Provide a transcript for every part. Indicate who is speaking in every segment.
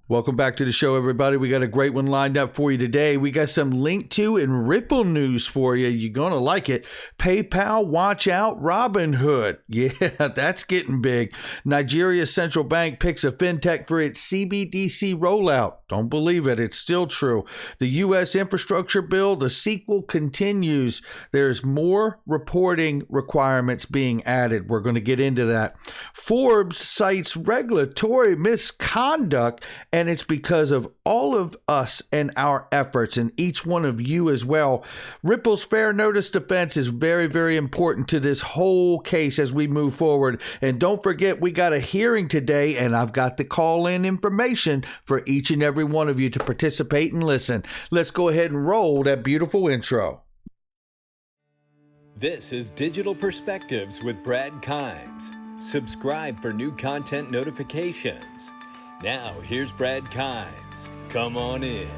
Speaker 1: Welcome back to the show, everybody. We got a great one lined up for you today. We got some link to and Ripple news for you. You're going to like it. PayPal, watch out, Robinhood. Yeah, that's getting big. Nigeria's central bank picks a fintech for its CBDC rollout. Don't believe it. It's still true. The U.S. infrastructure bill, the sequel continues. There's more reporting requirements being added. We're going to get into that. Forbes cites regulatory misconduct, and it's because of all of us and our efforts, and each one of you as well. Ripple's fair notice defense is very, very important to this whole case as we move forward. And don't forget, we got a hearing today, and I've got the call-in information for each and every one of you to participate and listen. Let's go ahead and roll that beautiful intro.
Speaker 2: This is Digital Perspectives with Brad Kimes. Subscribe for new content notifications. Now, here's Brad Kimes. Come on in.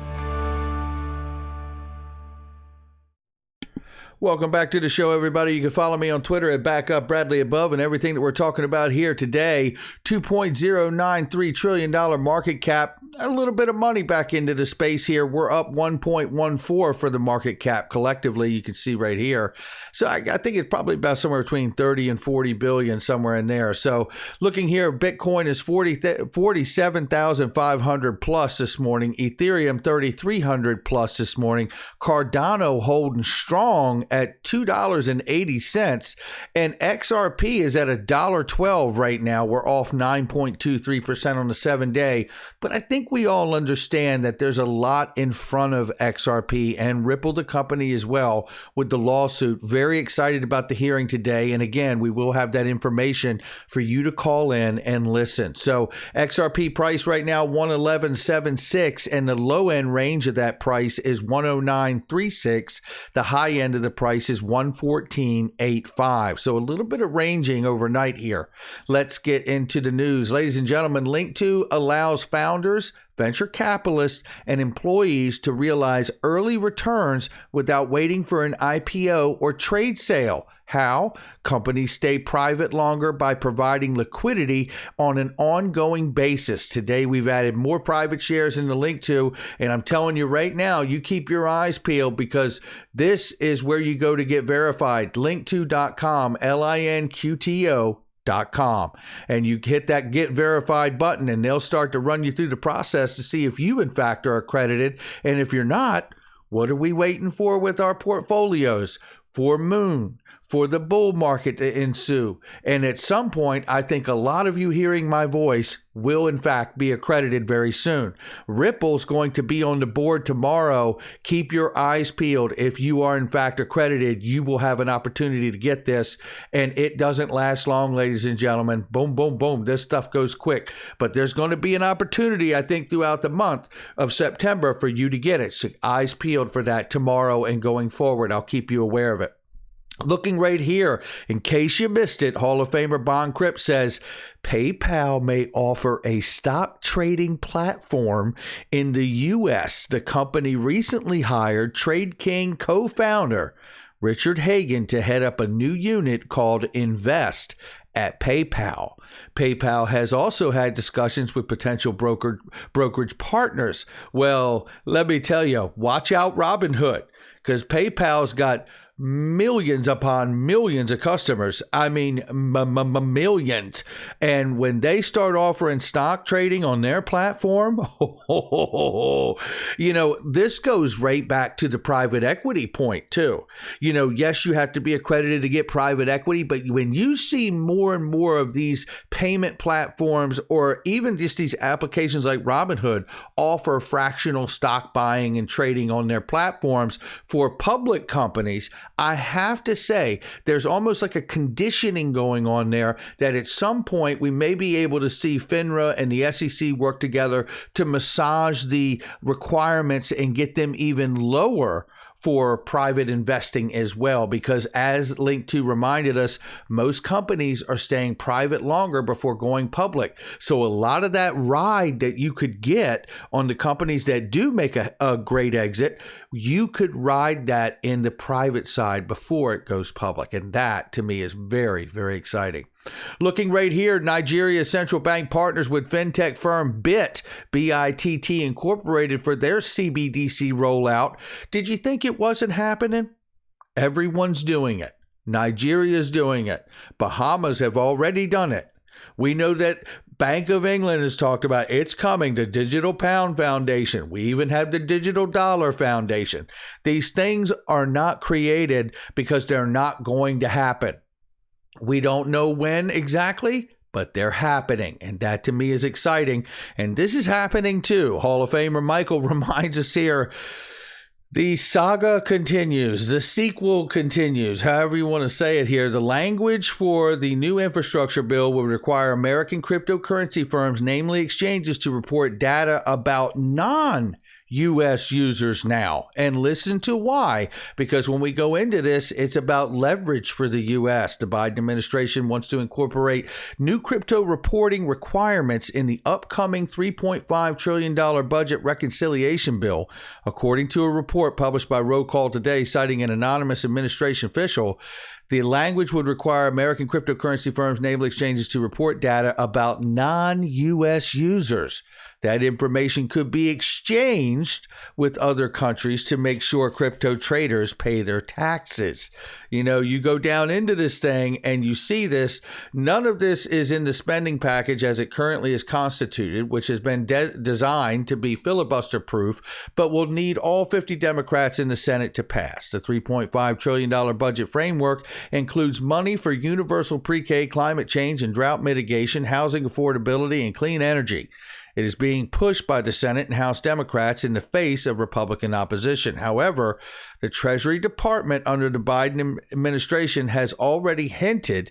Speaker 1: Welcome back to the show, everybody. You can follow me on Twitter at BackUpBradleyAbove, and everything that we're talking about here today. $2.093 trillion market cap. A little bit of money back into the space here. We're up 1.14 for the market cap collectively. You can see right here. So I think it's probably about somewhere between 30 and 40 billion, somewhere in there. So looking here, Bitcoin is 47,500 plus this morning. Ethereum 3,300 plus this morning. Cardano holding strong at $2.80, and XRP is at $1.12 right now. We're off 9.23% on the 7-day, but I think we all understand that there's a lot in front of XRP and Ripple, the company, as well, with the lawsuit. Very excited about the hearing today, and again, we will have that information for you to call in and listen. So XRP price right now 111.76, and the low end range of that price is 109.36. The high end of the price is 114.85. So a little bit of ranging overnight here. Let's get into the news. Ladies and gentlemen, Link2 allows founders, venture capitalists, and employees to realize early returns without waiting for an IPO or trade sale. How? Companies stay private longer by providing liquidity on an ongoing basis. Today, we've added more private shares in the Link2, and I'm telling you right now, you keep your eyes peeled because this is where you go to get verified. Link2.com, LINQTO.com, and you hit that get verified button, and they'll start to run you through the process to see if you in fact are accredited. And if you're not, what are we waiting for with our portfolios? For Moon, for the bull market to ensue. And at some point, I think a lot of you hearing my voice will in fact be accredited very soon. Ripple's going to be on the board tomorrow. Keep your eyes peeled. If you are in fact accredited, you will have an opportunity to get this. And it doesn't last long, ladies and gentlemen. Boom, boom, boom. This stuff goes quick. But there's going to be an opportunity, I think, throughout the month of September for you to get it. So eyes peeled for that tomorrow and going forward. I'll keep you aware of it. Looking right here, in case you missed it, Hall of Famer Bon Crip says PayPal may offer a stock trading platform in the U.S. The company recently hired Trade King co-founder Richard Hagan to head up a new unit called Invest at PayPal. PayPal has also had discussions with potential brokerage partners. Well, let me tell you, watch out Robinhood, because PayPal's got millions upon millions of customers. I mean, millions. And when they start offering stock trading on their platform, this goes right back to the private equity point too. Yes, you have to be accredited to get private equity, but when you see more and more of these payment platforms, or even just these applications like Robinhood offer fractional stock buying and trading on their platforms for public companies, I have to say there's almost like a conditioning going on there that at some point we may be able to see FINRA and the SEC work together to massage the requirements and get them even lower for private investing as well, because as Link2 reminded us, most companies are staying private longer before going public. So a lot of that ride that you could get on the companies that do make a great exit, you could ride that in the private side before it goes public. And that to me is very, very exciting. Looking right here, Nigeria's central bank partners with fintech firm BITT Incorporated for their CBDC rollout. Did you think it wasn't happening? Everyone's doing it. Nigeria's doing it. Bahamas have already done it. We know that Bank of England has talked about it's coming, the Digital Pound Foundation. We even have the Digital Dollar Foundation. These things are not created because they're not going to happen. We don't know when exactly, but they're happening. And that to me is exciting. And this is happening too. Hall of Famer Michael reminds us here, the saga continues, the sequel continues, however you want to say it here. The language for the new infrastructure bill will require American cryptocurrency firms, namely exchanges, to report data about non-U.S. users now. And listen to why. Because when we go into this, it's about leverage for the U.S. The Biden administration wants to incorporate new crypto reporting requirements in the upcoming $3.5 trillion budget reconciliation bill. According to a report published by Roll Call today, citing an anonymous administration official, the language would require American cryptocurrency firms, namely exchanges, to report data about non-U.S. users. That information could be exchanged with other countries to make sure crypto traders pay their taxes. You know, you go down into this thing and you see this. None of this is in the spending package as it currently is constituted, which has been designed to be filibuster proof, but will need all 50 Democrats in the Senate to pass. The $3.5 trillion budget framework includes money for universal pre-K, climate change and drought mitigation, housing affordability, and clean energy. It is being pushed by the Senate and House Democrats in the face of Republican opposition. However, the Treasury Department under the Biden administration has already hinted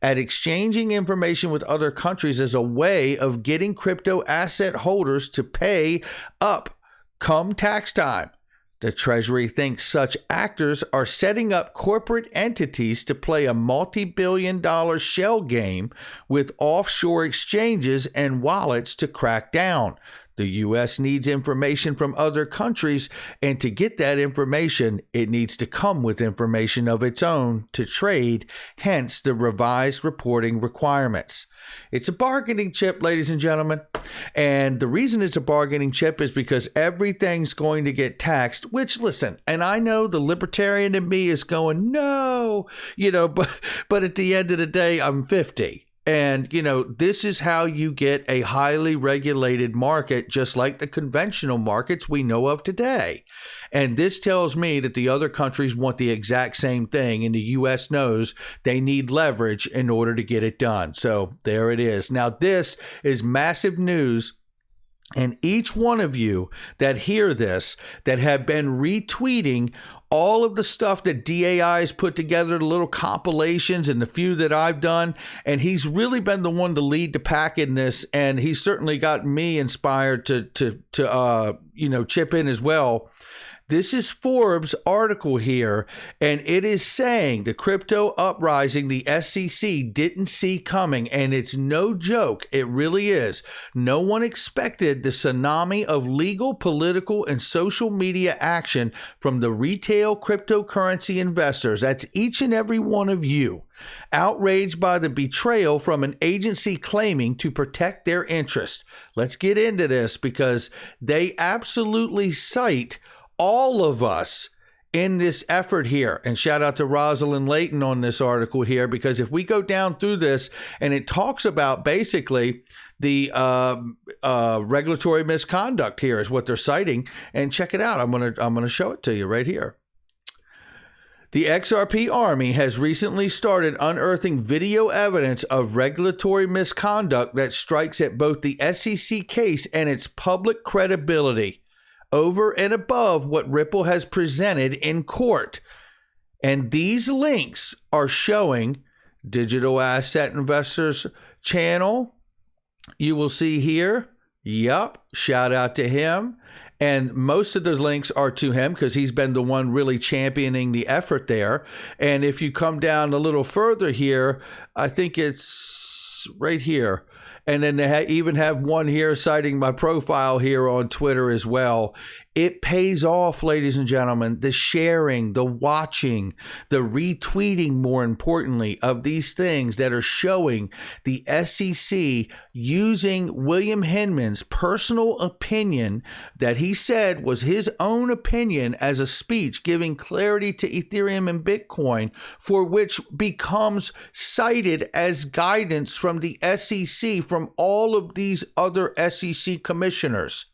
Speaker 1: at exchanging information with other countries as a way of getting crypto asset holders to pay up come tax time. The Treasury thinks such actors are setting up corporate entities to play a multi-billion-dollar shell game with offshore exchanges and wallets to crack down. The U.S. needs information from other countries, and to get that information, it needs to come with information of its own to trade, hence the revised reporting requirements. It's a bargaining chip, ladies and gentlemen, and the reason it's a bargaining chip is because everything's going to get taxed, which, listen, and I know the libertarian in me is going, no, but at the end of the day, I'm 50. And, this is how you get a highly regulated market, just like the conventional markets we know of today. And this tells me that the other countries want the exact same thing, and the U.S. knows they need leverage in order to get it done. So there it is. Now, this is massive news. And each one of you that hear this, that have been retweeting all of the stuff that DAI has put together, the little compilations and the few that I've done, and he's really been the one to lead the pack in this, and he's certainly got me inspired to chip in as well. This is Forbes article here, and it is saying the crypto uprising the SEC didn't see coming, and it's no joke. It really is. No one expected the tsunami of legal, political, and social media action from the retail cryptocurrency investors. That's each and every one of you. Outraged by the betrayal from an agency claiming to protect their interest. Let's get into this because they absolutely cite all of us in this effort here. And shout out to Rosalind Layton on this article here, because if we go down through this and it talks about basically the regulatory misconduct here is what they're citing. And check it out. I'm gonna show it to you right here. The XRP Army has recently started unearthing video evidence of regulatory misconduct that strikes at both the SEC case and its public credibility, over and above what Ripple has presented in court. And these links are showing Digital Asset Investors channel. You will see here. Yup. Shout out to him. And most of those links are to him because he's been the one really championing the effort there. And if you come down a little further here, I think it's right here. And then they even have one here citing my profile here on Twitter as well. It pays off, ladies and gentlemen, the sharing, the watching, the retweeting, more importantly, of these things that are showing the SEC using William Hinman's personal opinion that he said was his own opinion as a speech giving clarity to Ethereum and Bitcoin, for which becomes cited as guidance from the SEC from all of these other SEC commissioners.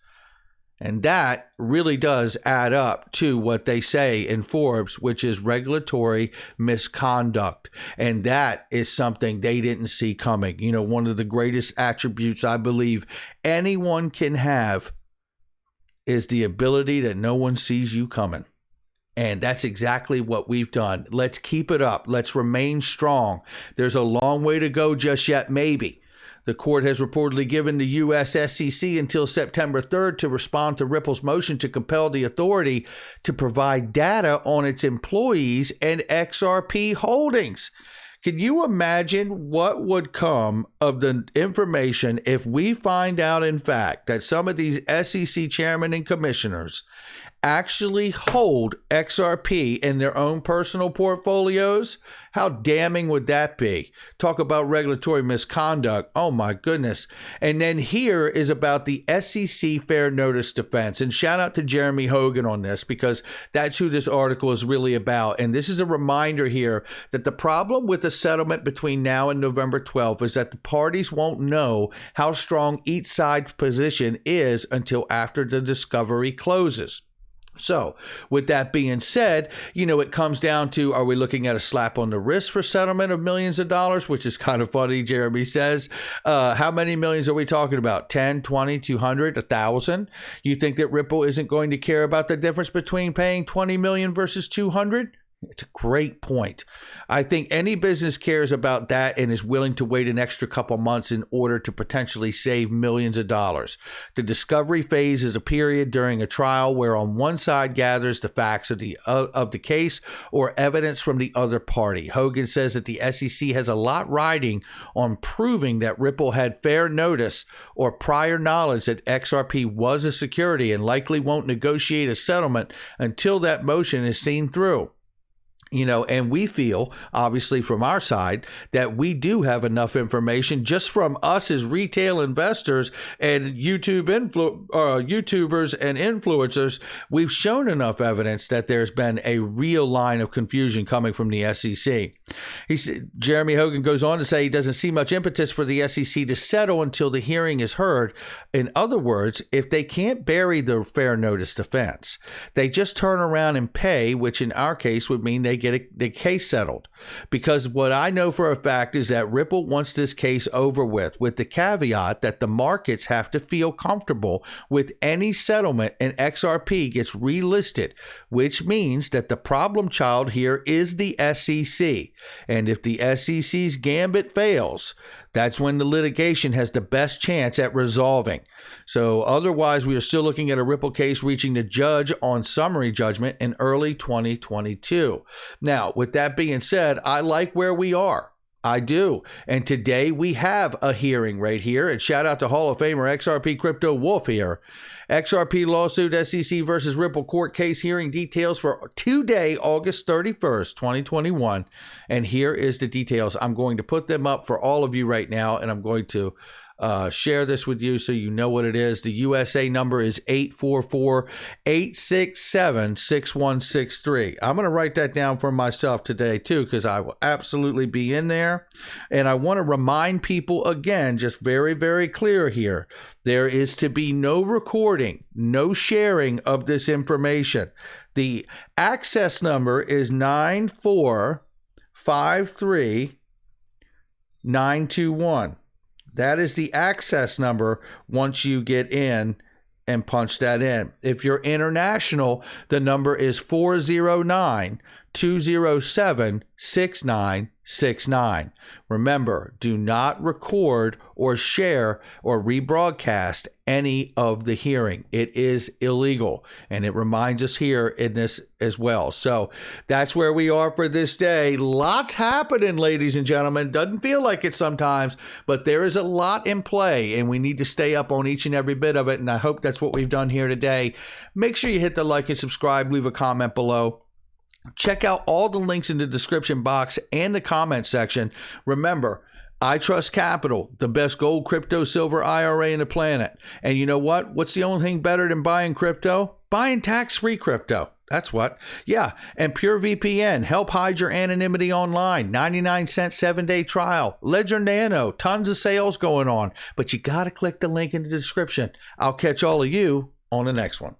Speaker 1: And that really does add up to what they say in Forbes, which is regulatory misconduct. And that is something they didn't see coming. You know, one of the greatest attributes I believe anyone can have is the ability that no one sees you coming. And that's exactly what we've done. Let's keep it up. Let's remain strong. There's a long way to go just yet, maybe. The court has reportedly given the U.S. SEC until September 3rd to respond to Ripple's motion to compel the authority to provide data on its employees and XRP holdings. Can you imagine what would come of the information if we find out, in fact, that some of these SEC chairmen and commissioners actually hold XRP in their own personal portfolios? How damning would that be? Talk about regulatory misconduct. Oh my goodness. And then here is about the SEC fair notice defense. And shout out to Jeremy Hogan on this, because that's who this article is really about. And this is a reminder here that the problem with the settlement between now and November 12th is that the parties won't know how strong each side's position is until after the discovery closes. So with that being said, you know, it comes down to, are we looking at a slap on the wrist for settlement of millions of dollars, which is kind of funny, Jeremy says. How many millions are we talking about? 10, 20, 200, 1,000? You think that Ripple isn't going to care about the difference between paying 20 million versus 200? It's a great point. I think any business cares about that and is willing to wait an extra couple months in order to potentially save millions of dollars. The discovery phase is a period during a trial where on one side gathers the facts of the case or evidence from the other party. Hogan says that the SEC has a lot riding on proving that Ripple had fair notice or prior knowledge that XRP was a security, and likely won't negotiate a settlement until that motion is seen through. You know, and we feel, obviously, from our side, that we do have enough information just from us as retail investors and YouTubers and influencers. We've shown enough evidence that there's been a real line of confusion coming from the SEC. Jeremy Hogan goes on to say he doesn't see much impetus for the SEC to settle until the hearing is heard. In other words, if they can't bury the fair notice defense, they just turn around and pay, which in our case would mean they get the case settled. Because what I know for a fact is that Ripple wants this case over with the caveat that the markets have to feel comfortable with any settlement and XRP gets relisted, which means that the problem child here is the SEC. And if the SEC's gambit fails, that's when the litigation has the best chance at resolving. So otherwise, we are still looking at a Ripple case reaching the judge on summary judgment in early 2022. Now, with that being said, I like where we are. I do. And today we have a hearing right here. And shout out to Hall of Famer XRP Crypto Wolf here. XRP lawsuit, SEC versus Ripple court case hearing details for today, August 31st, 2021. And here is the details. I'm going to put them up for all of you right now, and I'm going to share this with you so you know what it is. The USA number is 844-867-6163. I'm going to write that down for myself today too, because I will absolutely be in there. And I want to remind people again, just very, very clear here, there is to be no recording, no sharing of this information. The access number is 9453921. That is the access number once you get in and punch that in. If you're international, the number is 409-207-6969. 69. Remember, do not record or share or rebroadcast any of the hearing. It is illegal, and it reminds us here in this as well. So that's where we are for this day. Lots happening, ladies and gentlemen. Doesn't feel like it sometimes, but there is a lot in play, and we need to stay up on each and every bit of it, and I hope that's what we've done here today. Make sure you hit the like and subscribe, leave a comment below. Check out all the links in the description box and the comment section. Remember, I Trust Capital, the best gold, crypto, silver IRA in the planet. And you know what? What's the only thing better than buying crypto? Buying tax-free crypto. That's what. Yeah. And Pure VPN. Help hide your anonymity online. 99-cent 7-day trial. Ledger Nano. Tons of sales going on. But you got to click the link in the description. I'll catch all of you on the next one.